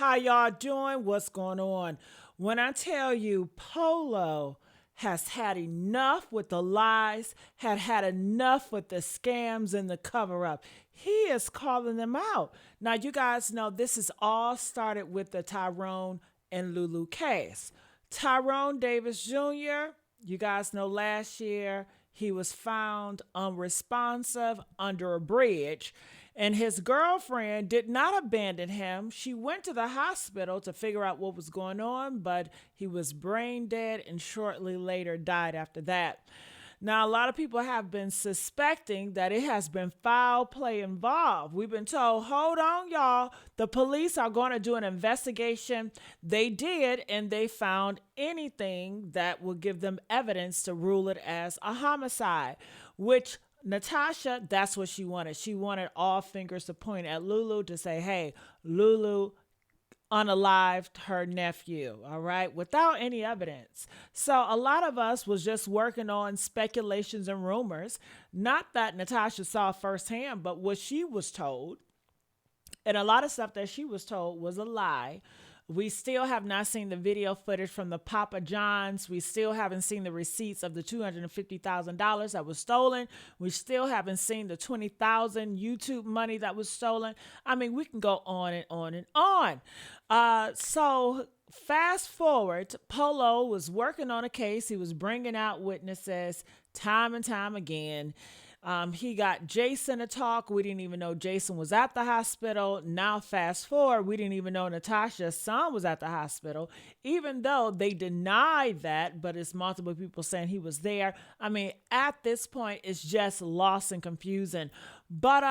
How y'all doing? What's going on? When I tell you Polo has had enough with the lies, had enough with the scams and the cover up. He is calling them out. Now, you guys know this is all started with the Tyrone and Lulu case. Tyrone Davis Jr., you guys know last year he was found unresponsive under a bridge, and his girlfriend did not abandon him. She went to the hospital to figure out what was going on, but he was brain dead and shortly later died after that. Now, a lot of people have been suspecting that it has been foul play involved. We've been told, hold on, y'all. The police are going to do an investigation. They did, and they found anything that will give them evidence to rule it as a homicide, which Natasha, that's what she wanted. She wanted all fingers to point at Lulu to say, hey, Lulu unalived her nephew, all right, without any evidence. So a lot of us was just working on speculations and rumors, not that Natasha saw firsthand, but what she was told. And a lot of stuff that she was told was a lie. We still have not seen the video footage from the Papa John's. We still haven't seen the receipts of the $250,000 that was stolen. We still haven't seen the 20,000 YouTube money that was stolen. I mean, we can go on and on and on. So fast forward, Polo was working on a case. He was bringing out witnesses time and time again. He got Jason to talk. We didn't even know Jason was at the hospital. Now, fast forward, we didn't even know Natasha's son was at the hospital, even though they denied that, but it's multiple people saying he was there. I mean, at this point, it's just lost and confusing. But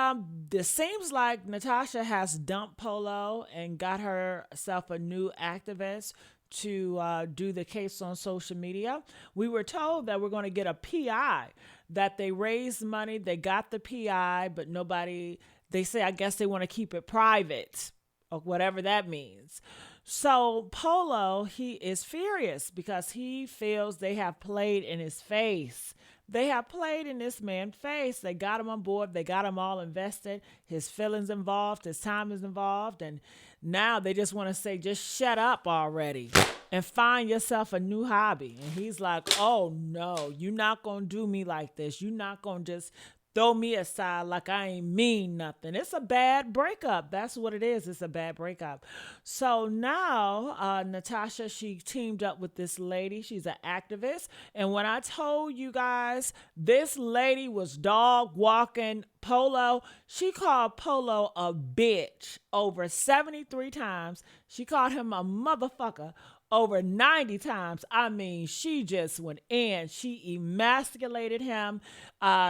it seems like Natasha has dumped Polo and got herself a new activist to do the case on social media. We were told that we're going to get a PI, that they raised money, they got the PI, but nobody, they say, I guess they want to keep it private or whatever that means. So Polo, he is furious because he feels they have played in his face. They have played in this man's face. They got him on board. They got him all invested. His feelings involved. His time is involved. And now they just want to say, just shut up already and find yourself a new hobby. And he's like, oh, no, you're not going to do me like this. You're not going to just throw me aside like I ain't mean nothing. It's a bad breakup. That's what it is. It's a bad breakup. So now Natasha, she teamed up with this lady. She's an activist. And when I told you guys, this lady was dog walking Polo, she called Polo a bitch over 73 times. She called him a motherfucker over 90 times. I mean, she just went in. She emasculated him.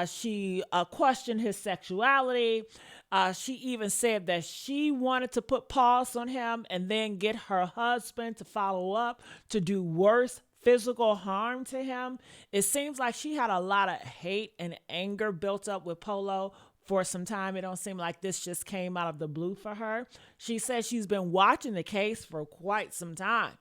She questioned his sexuality. She even said that she wanted to put pause on him and then get her husband to follow up to do worse physical harm to him. It seems like she had a lot of hate and anger built up with Polo for some time. It don't seem like this just came out of the blue for her. She says she's been watching the case for quite some time.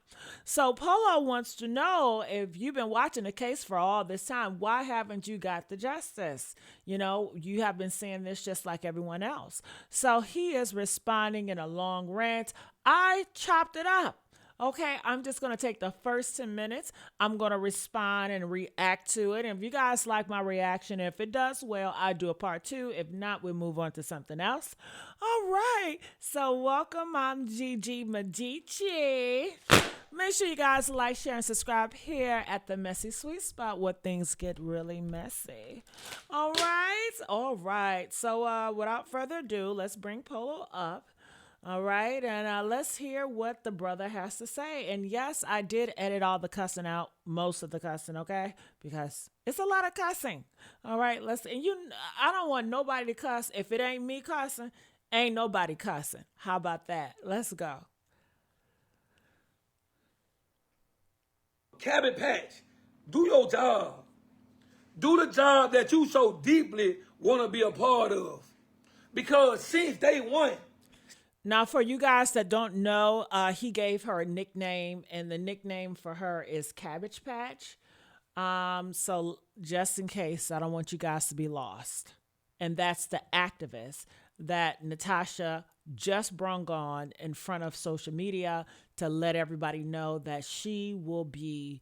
So Polo wants to know, if you've been watching the case for all this time, why haven't you got the justice? You know, you have been seeing this just like everyone else. So he is responding in a long rant. I chopped it up. Okay, I'm just going to take the first 10 minutes. I'm going to respond and react to it. And if you guys like my reaction, if it does well, I do a part 2. If not, we'll move on to something else. All right, so welcome. I'm Gigi Medici. Make sure you guys like, share, and subscribe here at the Messy Sweet Spot where things get really messy. All right. So without further ado, let's bring Polo up. All right, and let's hear what the brother has to say. And yes, I did edit all the cussing out, most of the cussing, okay? Because it's a lot of cussing. All right, I don't want nobody to cuss. If it ain't me cussing, ain't nobody cussing. How about that? Let's go. Cabbage Patch, do your job. Do the job that you so deeply want to be a part of. Because since day one, now, for you guys that don't know, he gave her a nickname, and the nickname for her is Cabbage Patch. So just in case, I don't want you guys to be lost. And that's the activist. that Natasha just brung on in front of social media to let everybody know that she will be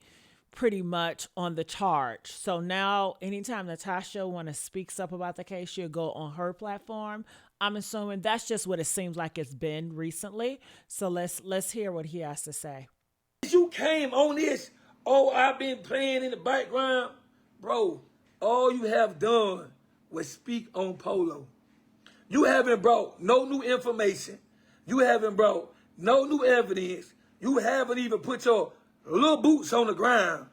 pretty much on the charge. So now anytime Natasha want to speaks up about the case, she'll go on her platform. I'm assuming that's just what it seems like it's been recently. So let's hear what he has to say. You came on this, oh, I've been playing in the background. Bro, all you have done was speak on Polo. You haven't brought no new information. You haven't brought no new evidence. You haven't even put your little boots on the ground.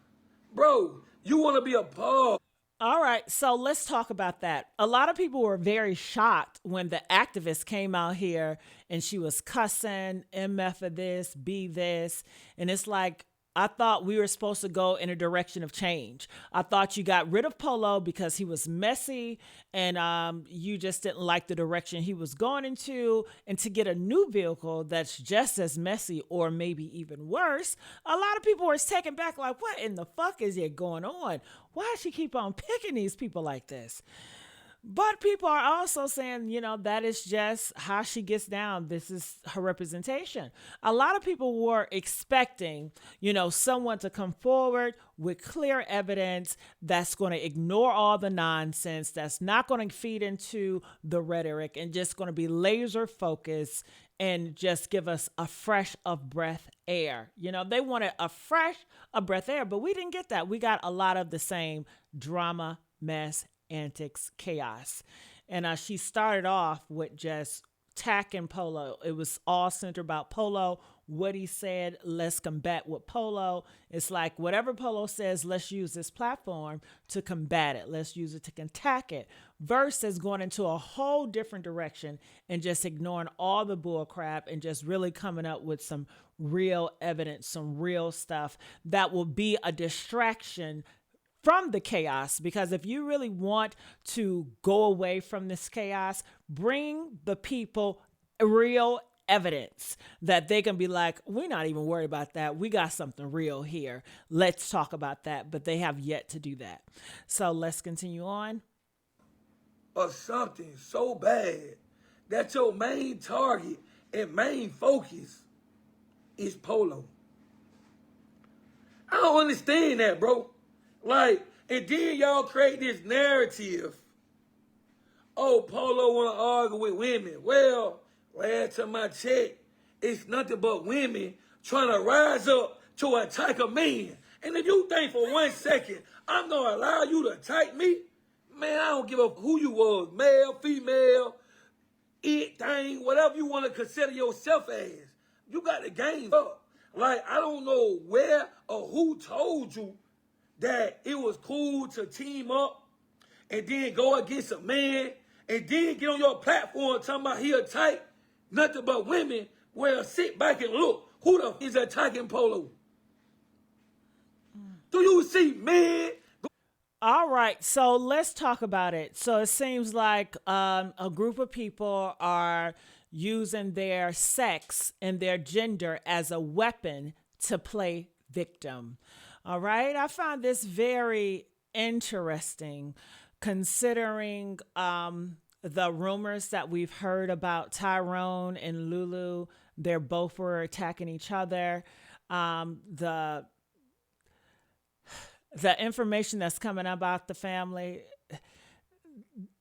Bro, you want to be a part. All right, so let's talk about that. A lot of people were very shocked when the activist came out here and she was cussing, MF of this, B this. And it's like, I thought we were supposed to go in a direction of change. I thought you got rid of Polo because he was messy and you just didn't like the direction he was going into. And to get a new vehicle that's just as messy or maybe even worse, a lot of people were taken back like, what in the fuck is it going on? Why does she keep on picking these people like this? But people are also saying, that is just how she gets down. This is her representation. A lot of people were expecting, someone to come forward with clear evidence that's going to ignore all the nonsense, that's not going to feed into the rhetoric and just going to be laser focused and just give us a fresh of breath air. They wanted a fresh of breath air, but we didn't get that. We got a lot of the same drama, mess, antics, chaos. And she started off with just attacking Polo. It was all centered about Polo, what he said, let's combat with Polo. It's like whatever Polo says, let's use this platform to combat it. Let's use it to attack it. Versus going into a whole different direction and just ignoring all the bull crap and just really coming up with some real evidence, some real stuff that will be a distraction from the chaos. Because if you really want to go away from this chaos, bring the people real evidence that they can be like, we're not even worried about that. We got something real here. Let's talk about that. But they have yet to do that. So let's continue on. Or something so bad that your main target and main focus is Polo. I don't understand that, bro. Like, and then y'all create this narrative. Oh, Polo want to argue with women. Well, last time I checked, it's nothing but women trying to rise up to attack a man. And if you think for 1 second I'm going to allow you to attack me, man, I don't give a who you was, male, female, it, thing, whatever you want to consider yourself as. You got the game up. Like, I don't know where or who told you that it was cool to team up and then go against a man and then get on your platform talking about he attack nothing but women. Well, sit back and look. Who the f is attacking Polo? Do you see men? All right, so let's talk about it. So it seems like a group of people are using their sex and their gender as a weapon to play victim. All right, I found this very interesting considering the rumors that we've heard about Tyrone and Lulu. They're both were attacking each other. The information that's coming about the family,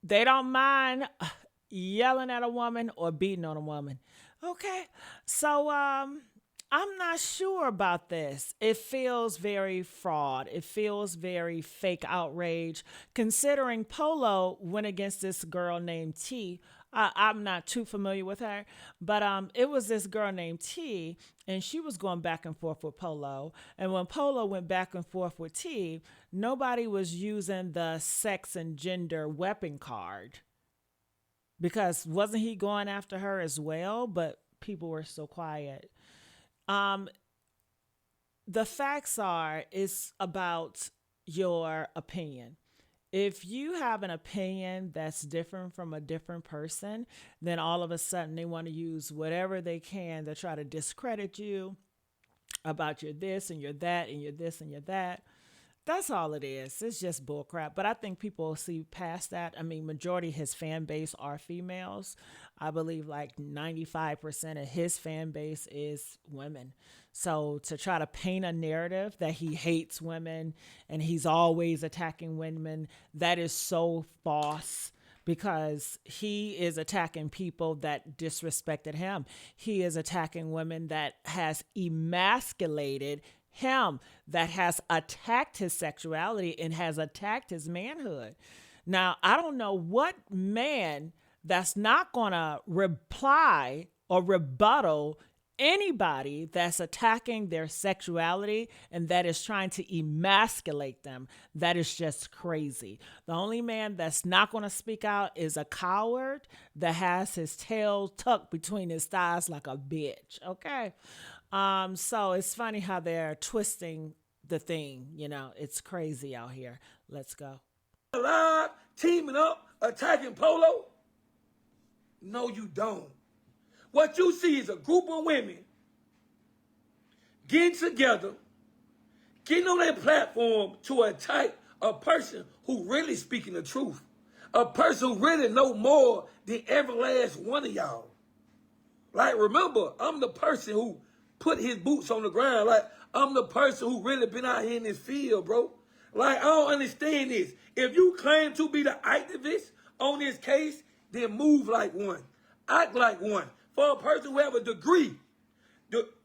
they don't mind yelling at a woman or beating on a woman. Okay, so I'm not sure about this. It feels very fraud. It feels very fake outrage. Considering Polo went against this girl named T. I'm not too familiar with her, but it was this girl named T, and she was going back and forth with Polo. And when Polo went back and forth with T, nobody was using the sex and gender weapon card. Because wasn't he going after her as well? But people were so quiet. The facts are, it's about your opinion. If you have an opinion that's different from a different person, then all of a sudden they want to use whatever they can to try to discredit you about you're this and you're that and you're this and you're that. That's all it is. It's just bullcrap. But I think people will see past that. I mean, majority of his fan base are females. I believe like 95% of his fan base is women. So to try to paint a narrative that he hates women and he's always attacking women, that is so false because he is attacking people that disrespected him. He is attacking women that has emasculated him, that has attacked his sexuality and has attacked his manhood. Now, I don't know what man that's not going to reply or rebuttal anybody that's attacking their sexuality and that is trying to emasculate them. That is just crazy. The only man that's not going to speak out is a coward that has his tail tucked between his thighs like a bitch. Okay. So it's funny how they're twisting the thing. You know, it's crazy out here. Let's go. Alive, teaming up, attacking Polo? No, you don't. What you see is a group of women getting together, getting on their platform to attack a person who really speaking the truth. A person who really know more than every last one of y'all. Like, remember, I'm the person who put his boots on the ground. Like, I'm the person who really been out here in this field, bro. Like, I don't understand this. If you claim to be the activist on this case, then move like one. Act like one. For a person who have a degree,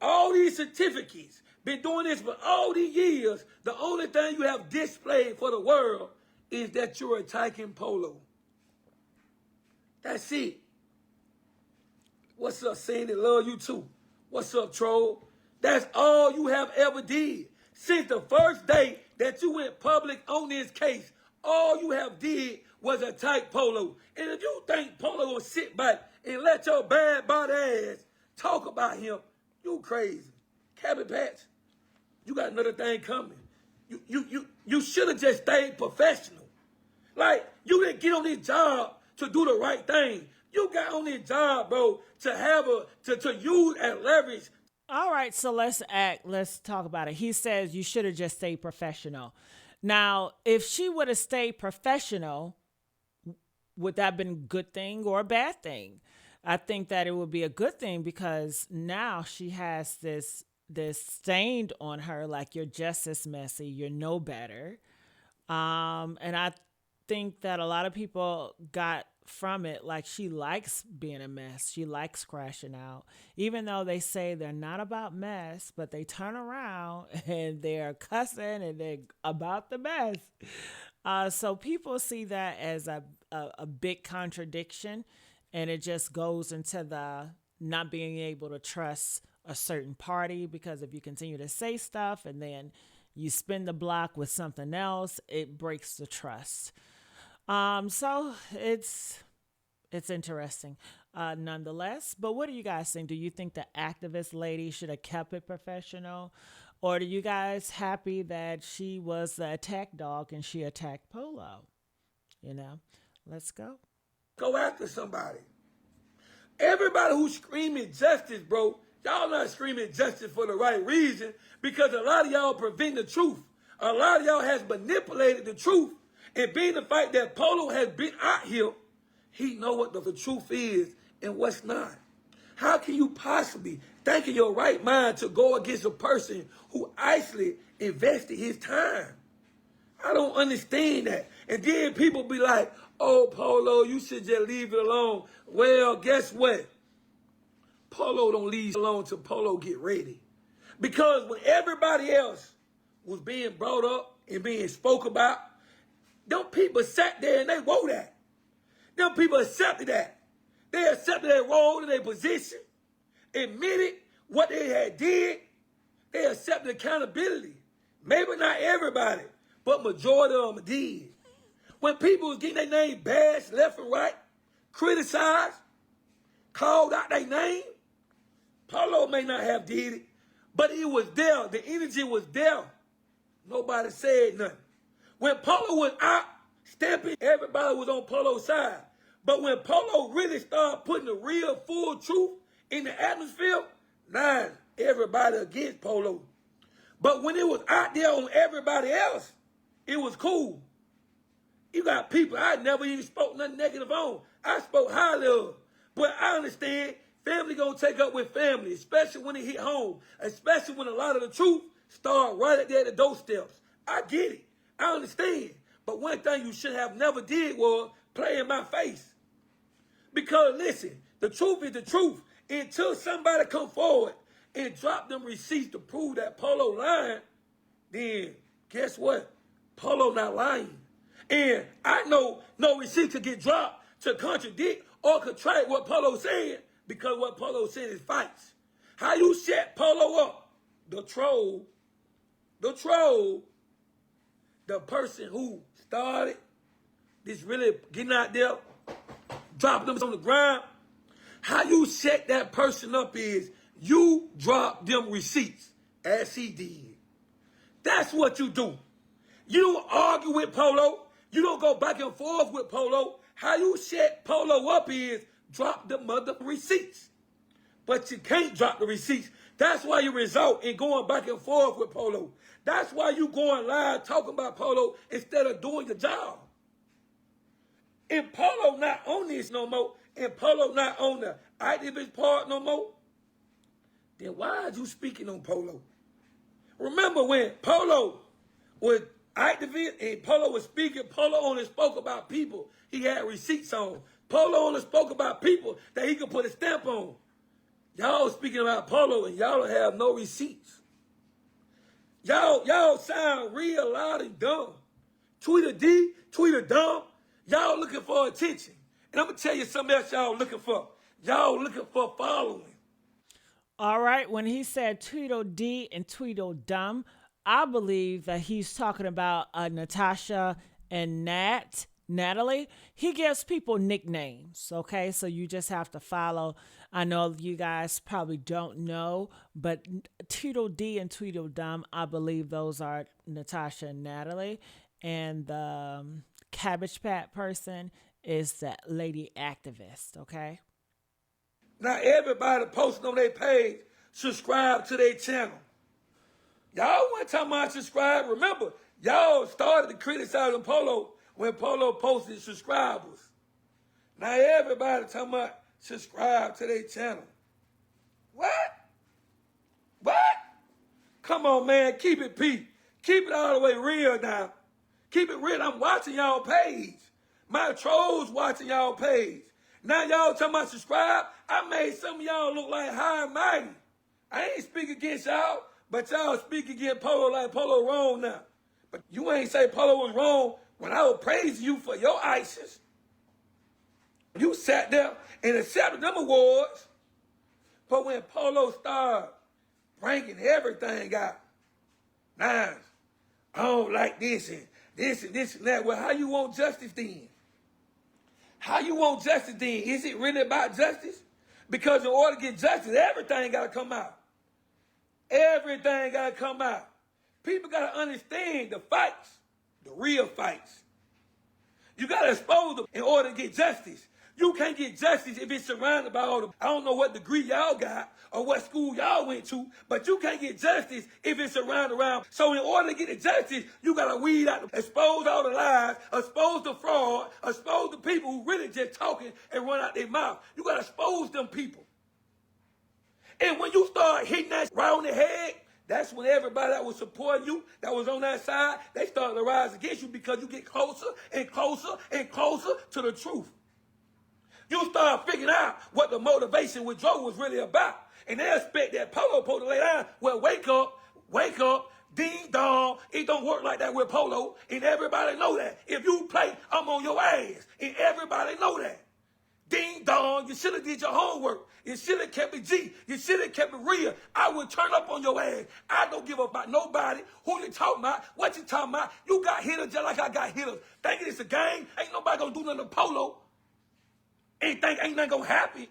all these certificates, been doing this for all these years, the only thing you have displayed for the world is that you're attacking Polo. That's it. What's up, Sandy? Love you too. What's up, troll? That's all you have ever did. Since the first day that you went public on this case, all you have did was attack Polo. And if you think Polo will sit back and let your bad body ass talk about him, you crazy. Cabin Patch, you got another thing coming. You should have just stayed professional. Like, you didn't get on this job to do the right thing. You got on this job, bro, to have to use and leverage. All right, so let's talk about it. He says you should have just stayed professional. Now, if she would have stayed professional, would that have been a good thing or a bad thing? I think that it would be a good thing because now she has this stained on her like you're just as messy, you're no better. And I think that a lot of people got from it like she likes being a mess. She likes crashing out. Even though they say they're not about mess, but they turn around and they're cussing and they're about the mess. So people see that as a big contradiction, and it just goes into the not being able to trust a certain party, because if you continue to say stuff and then you spin the block with something else, it breaks the trust. So it's interesting, nonetheless. But what do you guys think? Do you think the activist lady should have kept it professional? Or are you guys happy that she was the attack dog and she attacked Polo? You know, let's go. Go after somebody. Everybody who's screaming justice, bro, y'all not screaming justice for the right reason, because a lot of y'all prevent the truth. A lot of y'all has manipulated the truth. And being the fact that Polo has been out here, he know what the truth is and what's not. How can you possibly think in your right mind to go against a person who actually invested his time? I don't understand that. And then people be like, oh, Polo, you should just leave it alone. Well, guess what? Polo don't leave it alone till Polo get ready. Because when everybody else was being brought up and being spoke about, them people sat there and they wrote that. Them people accepted that. They accepted their role and their position, admitted what they had did. They accepted accountability. Maybe not everybody, but majority of them did. When people was getting their name bashed left and right, criticized, called out their name, Polo may not have did it, but it was there. The energy was there. Nobody said nothing. When Polo was out stamping, everybody was on Polo's side. But when Polo really started putting the real full truth in the atmosphere, now everybody against Polo. But when it was out there on everybody else, It was cool. You got people I never even spoke nothing negative on. I spoke highly of. But I understand family gonna take up with family, especially when it hit home, especially when a lot of the truth start right there at the doorsteps. I get it. I understand. But one thing you should have never did was play in my face. Because listen, the truth is the truth. Until somebody come forward and drop them receipts to prove that Polo lying, then guess what? Polo not lying. And I know no receipt could get dropped to contradict or contradict what Polo said, because what Polo said is facts. How you set Polo up? The troll, the person who started this really getting out there, dropping them on the ground. How you set that person up is you drop them receipts, as he did. That's what you do. You don't argue with Polo. You don't go back and forth with Polo. How you set Polo up is drop the mother receipts. But you can't drop the receipts. That's why you result in going back and forth with Polo. That's why you going live talking about Polo instead of doing your job. And Polo not on this no more, and Polo not on the activist part no more, then why are you speaking on Polo? Remember when Polo was activist and Polo was speaking, Polo only spoke about people he had receipts on. Polo only spoke about people that he could put a stamp on. Y'all speaking about Polo and y'all don't have no receipts. Y'all sound real loud and dumb. Tweet a D, tweet a dumb. Y'all looking for attention. And I'm going to tell you something else y'all looking for. Y'all looking for following. All right, when he said Tweedledee and Tweedledum, I believe that he's talking about Natasha and Natalie. He gives people nicknames, okay? So you just have to follow. I know you guys probably don't know, but Tweedledee and Tweedledum, I believe those are Natasha and Natalie. And the Cabbage Patch person is that lady activist, okay? Now everybody posting on their page, subscribe to their channel. Y'all weren't talking about subscribe. Remember, y'all started to criticize Polo when Polo posted subscribers. Now everybody talking about subscribe to their channel. What? Come on, man, keep it peep. Keep it all the way real now. Keep it real. I'm watching y'all page. My trolls watching y'all page. Now y'all talking about subscribe. I made some of y'all look like high and mighty. I ain't speak against y'all, but y'all speak against Polo like Polo wrong now. But you ain't say Polo was wrong when I was praising you for your ISIS. You sat there and accepted them awards. But when Polo started bringing everything out, nah, I don't like this and this and that. Well, how you want justice then? How you want justice then? Is it really about justice? Because in order to get justice, everything got to come out. Everything got to come out. People got to understand the fights, the real fights. You got to expose them in order to get justice. You can't get justice if it's surrounded by all the, I don't know what degree y'all got or what school y'all went to, but you can't get justice if it's surrounded around. So in order to get the justice, you got to weed out, expose all the lies, expose the fraud, expose the people who really just talking and run out their mouth. You got to expose them people. And when you start hitting that right on the head, that's when everybody that was supporting you, that was on that side, they start to rise against you because you get closer and closer and closer to the truth. You start figuring out what the motivation with Joe was really about. And they expect that Polo supposed to lay down. Well, wake up, ding dong. It don't work like that with Polo. And everybody know that. If you play, I'm on your ass. And everybody know that. Ding dong, you should have did your homework. You should have kept it G. You should have kept it real. I would turn up on your ass. I don't give up about nobody. Who you talking about? What you talking about? You got hitters just like I got hitters. Thinking it's a game. Ain't nobody gonna do nothing to Polo. Ain't nothing gonna happen.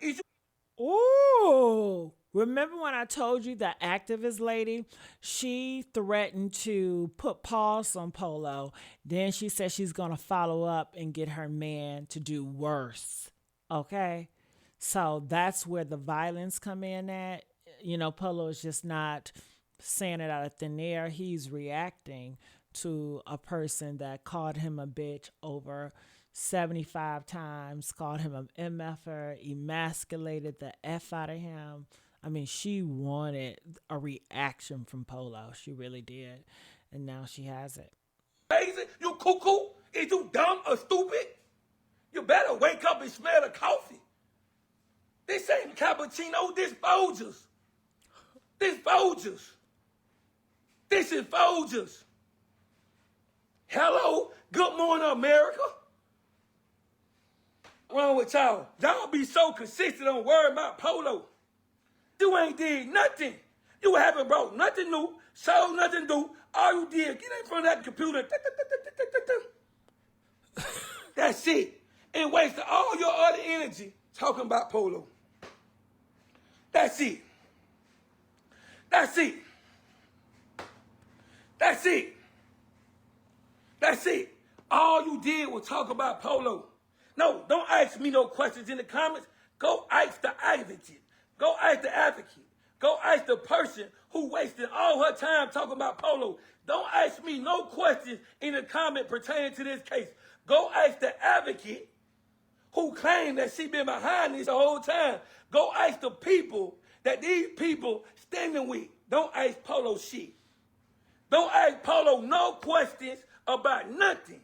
Ooh. Remember when I told you that activist lady, she threatened to put pause on Polo. Then she said she's going to follow up and get her man to do worse. Okay? So that's where the violence come in at. You know, Polo is just not saying it out of thin air. He's reacting to a person that called him a bitch over 75 times, called him an MFer, emasculated the F out of him. I mean, she wanted a reaction from Polo. She really did. And now she has it. Crazy? You cuckoo? Is you dumb or stupid? You better wake up and smell the coffee. This ain't cappuccino, this Folgers. This Folgers. This is Folgers. Hello, good morning, America. What's wrong with y'all? Y'all be so consistent on worrying about Polo. You ain't did nothing. You haven't brought nothing new, showed nothing new. All you did, get in front of that computer. That's it. And wasted all your other energy talking about Polo. That's it. That's it. That's it. That's it. All you did was talk about Polo. No, don't ask me no questions in the comments. Go ask the advocate. Go ask the advocate. Go ask the person who wasted all her time talking about Polo. Don't ask me no questions in the comment pertaining to this case. Go ask the advocate who claimed that she been behind this the whole time. Go ask the people that these people standing with. Don't ask Polo shit. Don't ask Polo no questions about nothing.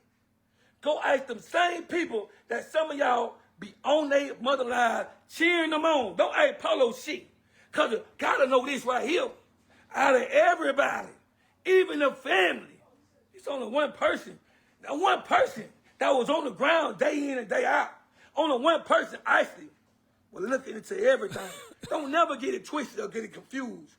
Go ask them same people that some of y'all be on their mother live cheering them on. Don't ask Polo shit. Because you gotta know this right here. Out of everybody, even the family, it's only one person. That one person that was on the ground day in and day out. Only one person actually was looking into everything. Don't never get it twisted or get it confused.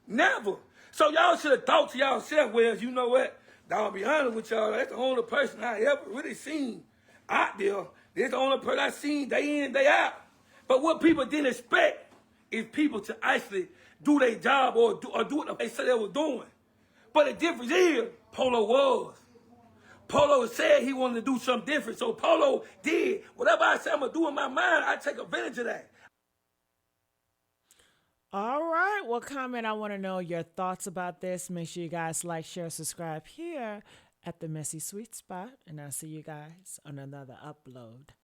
Never. So y'all should have thought to y'allself, well, you know what? I'll be honest with y'all, that's the only person I ever really seen out there. That's the only person I seen day in and day out. But what people didn't expect is people to actually do their job or do what they said they were doing. But the difference is, Polo was. Polo said he wanted to do something different, so Polo did. Whatever I said I'm going to do in my mind, I take advantage of that. All right. Well, comment. I want to know your thoughts about this. Make sure you guys like, share, subscribe here at the Messy Sweet Spot. And I'll see you guys on another upload.